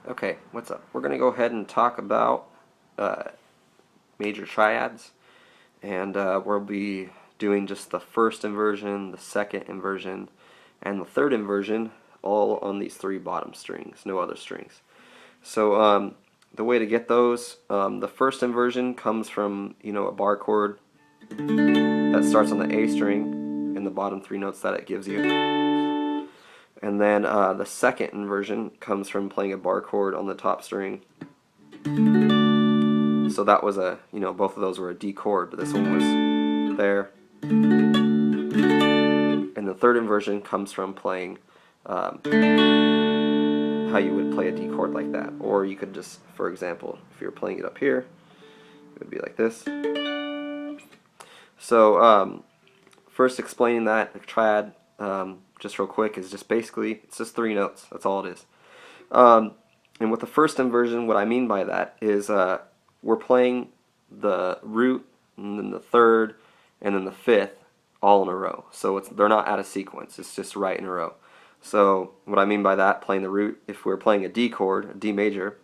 Okay, what's up? We're going to go ahead and talk about major triads, and we'll be doing just the first inversion, the second inversion, and the third inversion, all on these three bottom strings, no other strings. So the way to get those, the first inversion comes from a bar chord that starts on the A string and the bottom three notes that it gives you. And then the second inversion comes from playing a bar chord on the top string. So that was both of those were a D chord, but this one was there. And the third inversion comes from playing how you would play a D chord like that. Or you could just, for example, if you're playing it up here, it would be like this. So first explaining that, the triad, just real quick, is just basically, it's just three notes. That's all it is. And with the first inversion, what I mean by that is we're playing the root, and then the third, and then the fifth all in a row. So they're not out of sequence. It's just right in a row. So what I mean by that, playing the root, if we're playing a D chord, a D major,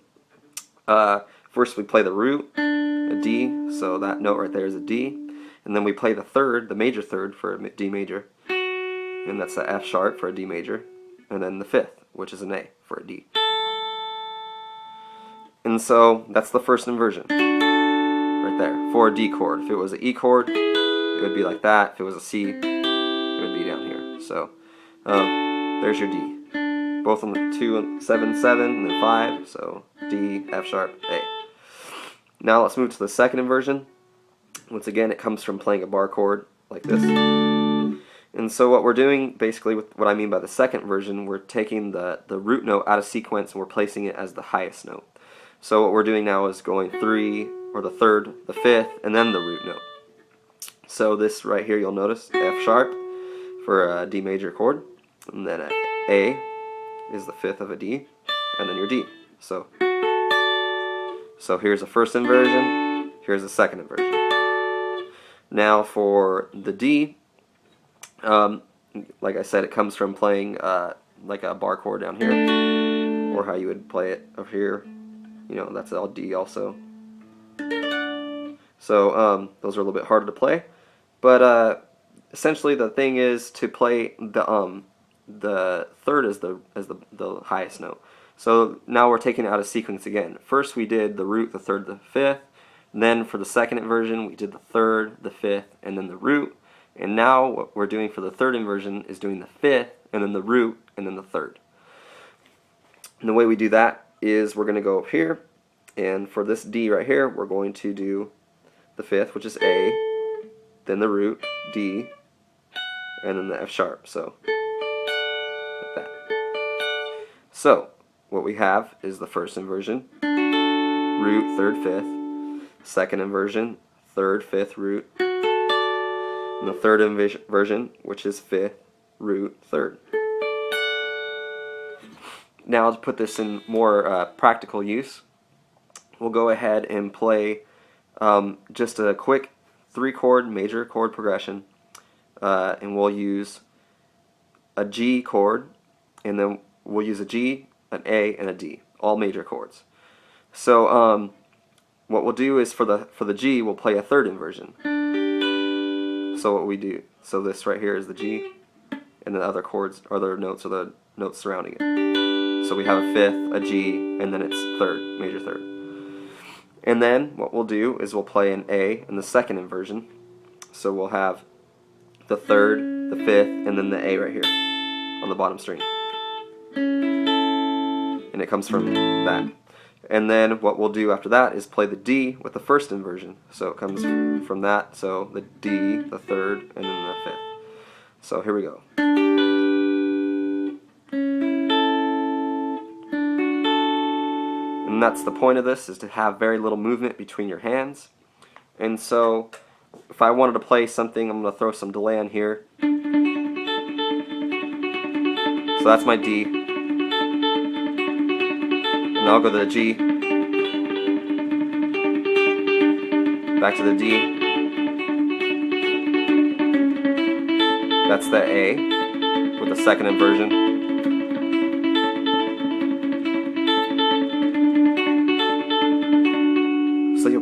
first we play the root, a D, so that note right there is a D, and then we play the third, the major third for a D major, and that's the F sharp for a D major, and then the fifth, which is an A for a D. And so that's the first inversion right there for a D chord. If it was an E chord, it would be like that. If it was a C, it would be down here. So there's your D. Both on the 2 and 7, 7, and then 5. So D, F sharp, A. Now let's move to the second inversion. Once again, it comes from playing a bar chord like this. And so what we're doing, basically, with what I mean by the second version, we're taking the root note out of sequence and we're placing it as the highest note. So what we're doing now is going 3, or the third, the fifth, and then the root note. So this right here, you'll notice F sharp for a D major chord, and then A is the fifth of a D, and then your D. So here's the first inversion, here's the second inversion. Now for the D, like I said, it comes from playing like a bar chord down here, or how you would play it up here. That's all D also. So those are a little bit harder to play, but essentially the thing is to play the third as the highest note. So now we're taking it out of sequence again. First we did the root, the third, the fifth. Then for the second inversion we did the third, the fifth, and then the root. And now what we're doing for the third inversion is doing the fifth, and then the root, and then the third. And the way we do that is we're going to go up here, and for this D right here, we're going to do the fifth, which is A, then the root, D, and then the F sharp, so like that. So what we have is the first inversion, root, third, fifth, second inversion, third, fifth, root, and the third inversion, which is fifth, root, third. Now to put this in more practical use, we'll go ahead and play just a quick 3-chord major chord progression, and we'll use a G chord, and then we'll use a G, an A, and a D, all major chords. So what we'll do is for the G, we'll play a third inversion. So what we do, so this right here is the G, and the other chords, other notes are the notes surrounding it. So we have a fifth, a G, and then it's third, major third. And then what we'll do is we'll play an A in the second inversion. So we'll have the third, the fifth, and then the A right here on the bottom string. And it comes from that. And then what we'll do after that is play the D with the first inversion. So it comes from that, so the D, the third, and then the fifth. So here we go. And that's the point of this, is to have very little movement between your hands. And so if I wanted to play something, I'm going to throw some delay on here. So that's my D. And I'll go to the G, back to the D, that's the A with the second inversion,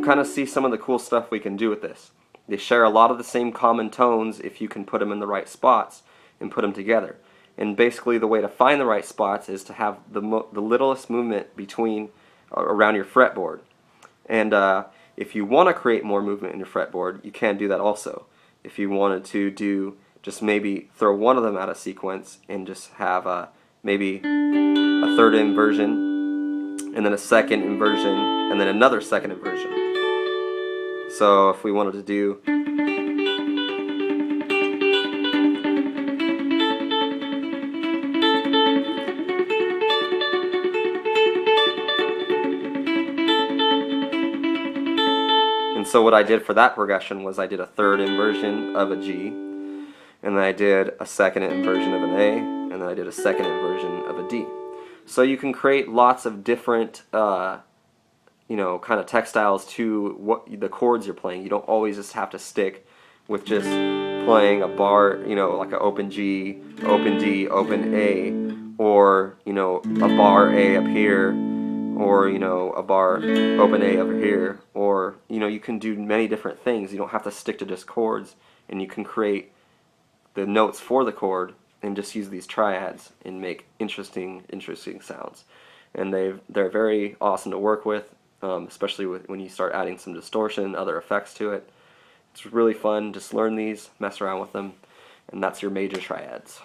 you'll kind of see some of the cool stuff we can do with this. They share a lot of the same common tones if you can put them in the right spots and put them together. And basically the way to find the right spots is to have the littlest movement between around your fretboard. And if you want to create more movement in your fretboard, you can do that also. If you wanted to do just maybe throw one of them out of sequence and just have maybe a third inversion and then a second inversion and then another second inversion. So if we wanted to do and so what I did for that progression was I did a third inversion of a G, and then I did a second inversion of an A, and then I did a second inversion of a D. So you can create lots of different you know, kind of textiles to what the chords you're playing. You don't always just have to stick with just playing a bar, you know, like an open G, open D, open A, or, you know, a bar A up here, or, you know, a bar open A over here, or, you know, you can do many different things. You don't have to stick to just chords, and you can create the notes for the chord and just use these triads and make interesting sounds. And they're very awesome to work with. Especially when you start adding some distortion and other effects to it. It's really fun. Just learn these, mess around with them, and that's your major triads.